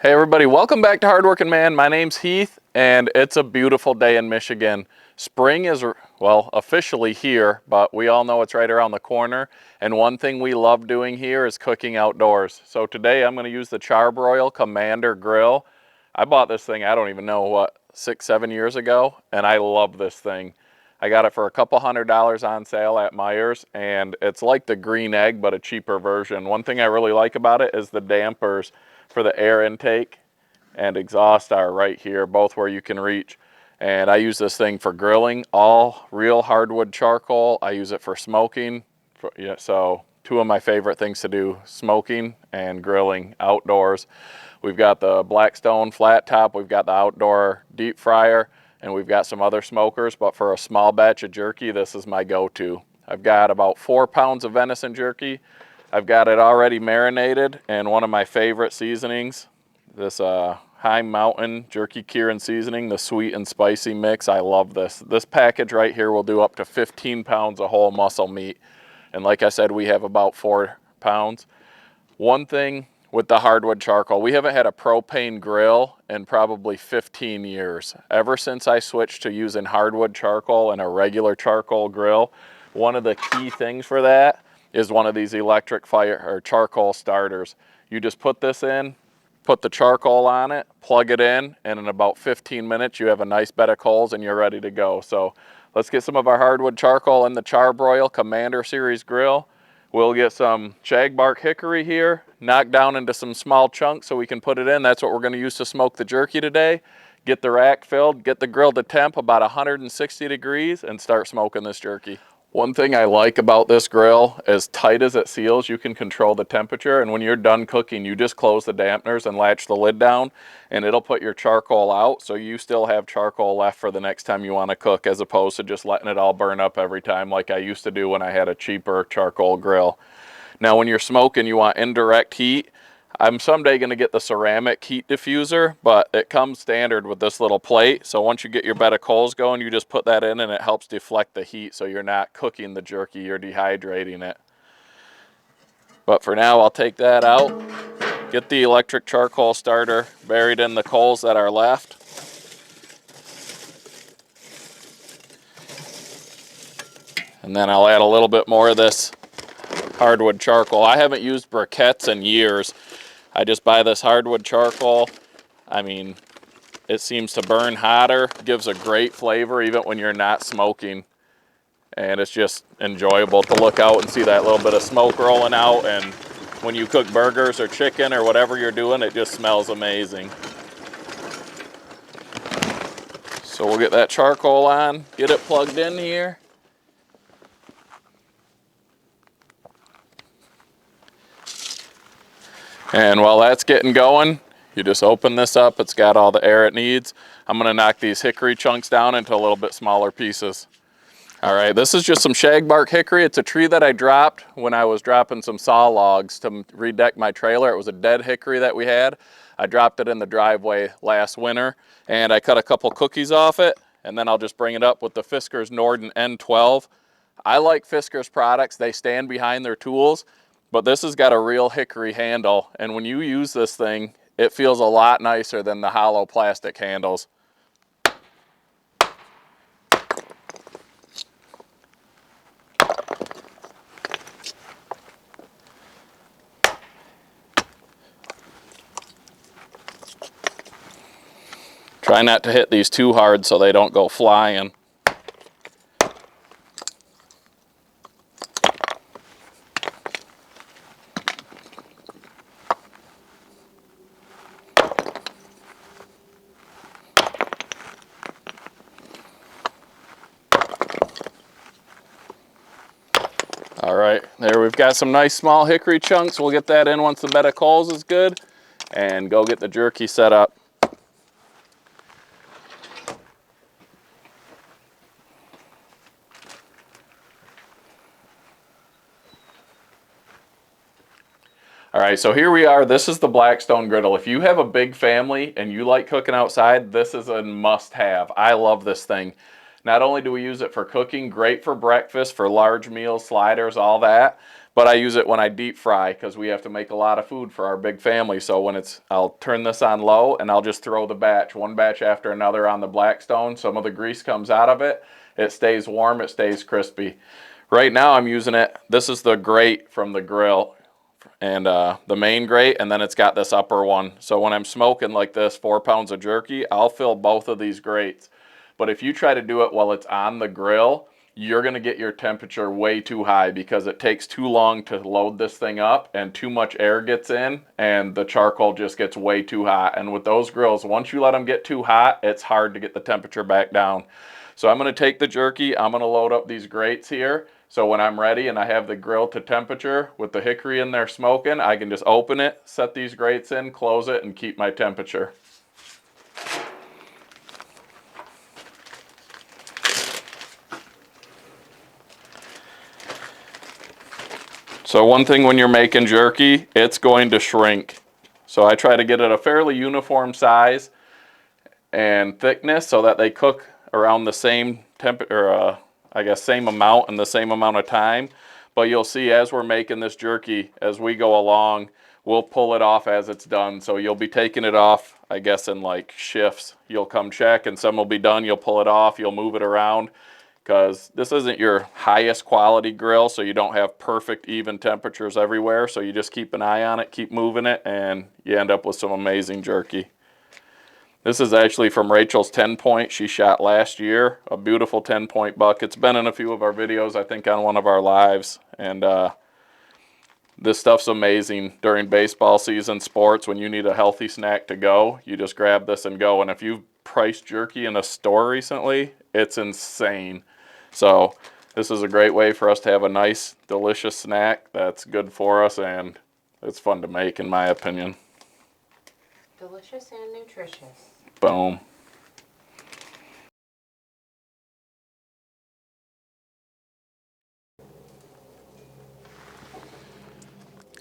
Hey everybody, welcome back to Hardworking Man. My name's Heath and it's a beautiful day in Michigan. Spring is, well, officially here, but we all know it's right around the corner. And one thing we love doing here is cooking outdoors. So today I'm going to use the Char-Broil Kamander grill. I bought this thing, I don't even know what, 6-7 years ago, and I love this thing. I got it for a couple $100 on sale at Meijer's, and it's like the green egg, but a cheaper version. One thing I really like about it is the dampers for the air intake and exhaust are right here, both where you can reach. And I use this thing for grilling, all real hardwood charcoal. I use it for smoking. So two of my favorite things to do, smoking and grilling outdoors. We've got the Blackstone flat top, we've got the outdoor deep fryer, and we've got some other smokers, but for a small batch of jerky, this is my go-to. I've got about 4 pounds of venison jerky. I've got it already marinated, and one of my favorite seasonings, this High Mountain Jerky Curing seasoning, the sweet and spicy mix. I love this. This package right here will do up to 15 pounds of whole muscle meat. And like I said, we have about 4 pounds. One thing with the hardwood charcoal, we haven't had a propane grill in probably 15 years. Ever since I switched to using hardwood charcoal and a regular charcoal grill, one of the key things for that is one of these electric fire or charcoal starters. You just put this in, put the charcoal on it, plug it in, and in about 15 minutes you have a nice bed of coals and you're ready to go. So let's get some of our hardwood charcoal in the Char-Broil Kamander series grill. We'll get some shagbark hickory here, knocked down into some small chunks so we can put it in. That's what we're going to use to smoke the jerky today. Get the rack filled, get the grill to temp about 160 degrees, and start smoking this jerky. One thing I like about this grill, as tight as it seals, you can control the temperature, and when you're done cooking, you just close the dampeners and latch the lid down, and it'll put your charcoal out, so you still have charcoal left for the next time you want to cook, as opposed to just letting it all burn up every time like I used to do when I had a cheaper charcoal grill. Now when you're smoking, you want indirect heat. I'm someday going to get the ceramic heat diffuser, but it comes standard with this little plate. So once you get your bed of coals going, you just put that in and it helps deflect the heat so you're not cooking the jerky, you're dehydrating it. But for now, I'll take that out, get the electric charcoal starter buried in the coals that are left. And then I'll add a little bit more of this hardwood charcoal. I haven't used briquettes in years. I just buy this hardwood charcoal. I mean, it seems to burn hotter, gives a great flavor even when you're not smoking. And it's just enjoyable to look out and see that little bit of smoke rolling out. And when you cook burgers or chicken or whatever you're doing, it just smells amazing. So we'll get that charcoal on, get it plugged in here. And while that's getting going, you just open this up. It's got all the air it needs. I'm going to knock these hickory chunks down into a little bit smaller pieces. All right, this is just some shagbark hickory. It's a tree that I dropped when I was dropping some saw logs to redeck my trailer. It was a dead hickory that we had. I dropped it in the driveway last winter, and I cut a couple cookies off it, and then I'll just bring it up with the Fiskars Norden N12. I like Fiskars products. They stand behind their tools. But this has got a real hickory handle, and when you use this thing, it feels a lot nicer than the hollow plastic handles. Try not to hit these too hard so they don't go flying. All right, there we've got some nice small hickory chunks. We'll get that in once the bed of coals is good and go get the jerky set up. All right, so here we are. This is the Blackstone griddle. If you have a big family and you like cooking outside, this is a must-have. I love this thing. Not only do we use it for cooking, great for breakfast, for large meals, sliders, all that, But I use it when I deep fry because we have to make a lot of food for our big family. So when I'll turn this on low and I'll just throw the batch, one batch after another on the Blackstone. Some of the grease comes out of it. It stays warm, it stays crispy. Right now I'm using it, this is the grate from the grill, and the main grate, and then it's got this upper one. So when I'm smoking like this, 4 pounds of jerky, I'll fill both of these grates. But if you try to do it while it's on the grill, you're going to get your temperature way too high because it takes too long to load this thing up and too much air gets in and the charcoal just gets way too hot. And with those grills, once you let them get too hot, it's hard to get the temperature back down. So I'm going to take the jerky, I'm going to load up these grates here. So when I'm ready and I have the grill to temperature with the hickory in there smoking, I can just open it, set these grates in, close it, and keep my temperature. So one thing when you're making jerky, it's going to shrink. So I try to get it a fairly uniform size and thickness so that they cook around the same temperature, I guess same amount in the same amount of time. But you'll see as we're making this jerky, as we go along, we'll pull it off as it's done. So you'll be taking it off, I guess, in like shifts. You'll come check and some will be done. You'll pull it off, you'll move it around. Because this isn't your highest quality grill, so you don't have perfect even temperatures everywhere. So you just keep an eye on it, keep moving it, and you end up with some amazing jerky. This is actually from Rachel's 10-point she shot last year, a beautiful 10-point buck. It's been in a few of our videos, I think on one of our lives. And this stuff's amazing during baseball season, sports, when you need a healthy snack to go. You just grab this and go. And if you've priced jerky in a store recently, it's insane. So this is a great way for us to have a nice, delicious snack that's good for us, and it's fun to make, in my opinion. Delicious and nutritious. Boom.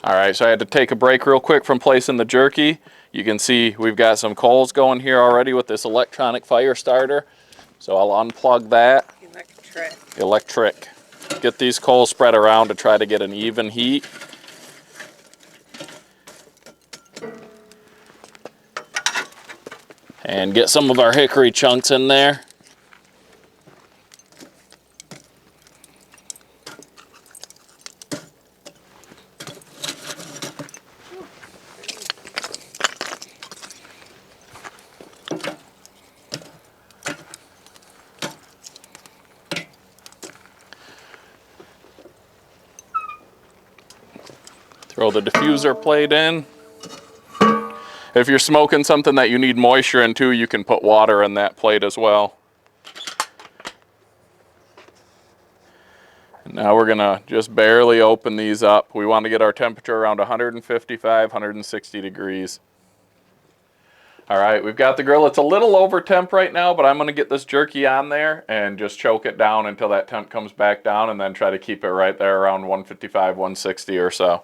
All right, so I had to take a break real quick from placing the jerky. You can see we've got some coals going here already with this electronic fire starter. So I'll unplug that. Electric. Get these coals spread around to try to get an even heat. And get some of our hickory chunks in there. Throw the diffuser plate in. If you're smoking something that you need moisture in too, you can put water in that plate as well. And now we're gonna just barely open these up. We want to get our temperature around 155, 160 degrees. All right, we've got the grill. It's a little over temp right now, but I'm gonna get this jerky on there and just choke it down until that temp comes back down, and then try to keep it right there around 155, 160 or so.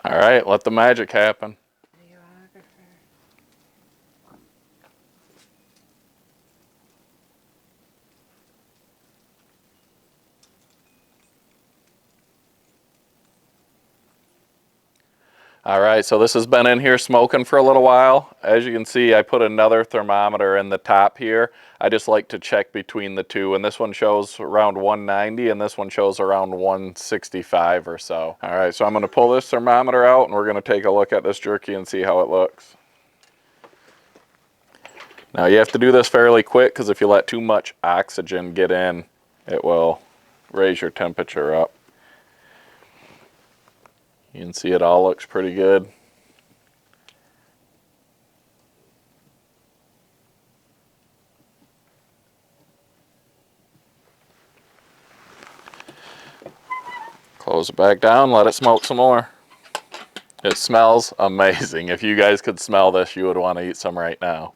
All right, let the magic happen. All right, so this has been in here smoking for a little while. As you can see, I put another thermometer in the top here. I just like to check between the two, and this one shows around 190 and this one shows around 165 or so. All right, so I'm gonna pull this thermometer out and we're gonna take a look at this jerky and see how it looks. Now you have to do this fairly quick because if you let too much oxygen get in, it will raise your temperature up. You can see it all looks pretty good. Close it back down, let it smoke some more. It smells amazing. If you guys could smell this, you would want to eat some right now.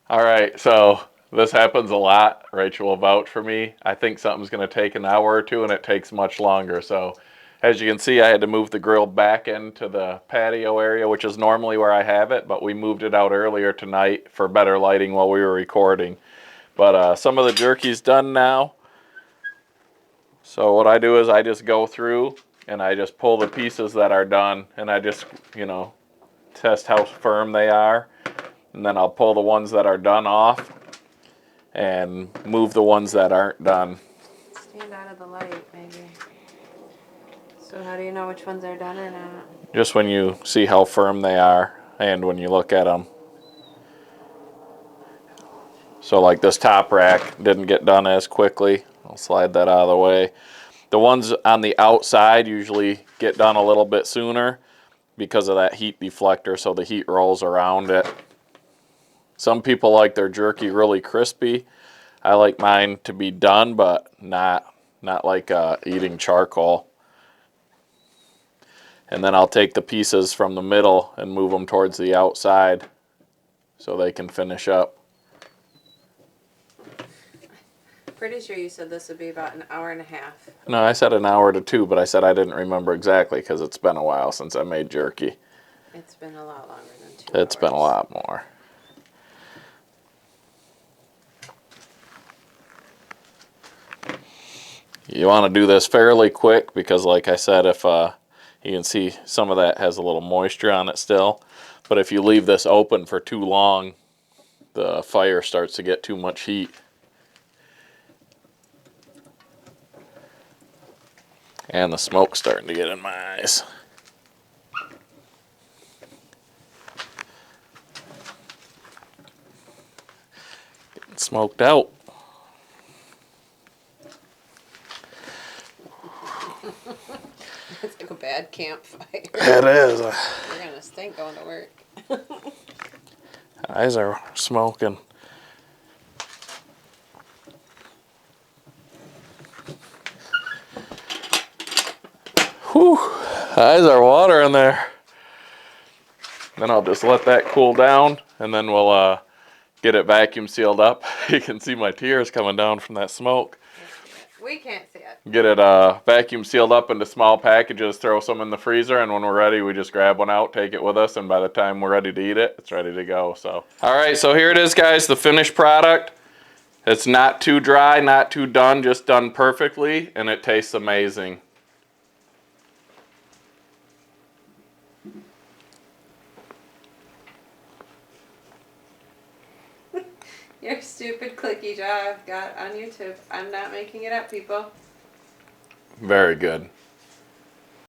All right, so this happens a lot. Rachel will vouch for me. I think something's going to take an hour or two, and it takes much longer. So as you can see, I had to move the grill back into the patio area, which is normally where I have it, but we moved it out earlier tonight for better lighting while we were recording. But some of the jerky's done now. So what I do is I just go through and I just pull the pieces that are done, and I just, you know, test how firm they are. And then I'll pull the ones that are done off and move the ones that aren't done. Stand out of the light, maybe. So how do you know which ones are done or not? Just when you see how firm they are and when you look at them. So like this top rack didn't get done as quickly. I'll slide that out of the way. The ones on the outside usually get done a little bit sooner because of that heat deflector, so the heat rolls around it. Some people like their jerky really crispy. I like mine to be done, but not like eating charcoal. And then I'll take the pieces from the middle and move them towards the outside so they can finish up. Pretty sure you said this would be about an hour and a half. No, I said an hour to 2, but I said I didn't remember exactly because it's been a while since I made jerky. It's been a lot longer than 2 hours. It's been a lot more. You want to do this fairly quick because, like I said, if you can see some of that has a little moisture on it still. But if you leave this open for too long, the fire starts to get too much heat. And the smoke's starting to get in my eyes. Getting smoked out. It's like a bad campfire. It is. We're gonna stink going to work. Eyes are smoking. Whew, eyes are watering there. Then I'll just let that cool down, and then we'll get it vacuum sealed up. You can see my tears coming down from that smoke. We can't see it. Get it vacuum sealed up into small packages, throw some in the freezer, and when we're ready, we just grab one out, take it with us, and by the time we're ready to eat it, it's ready to go. So, all right, so here it is, guys, the finished product. It's not too dry, not too done, just done perfectly, and it tastes amazing. Your stupid clicky jaw I've got on YouTube. I'm not making it up, people. Very good.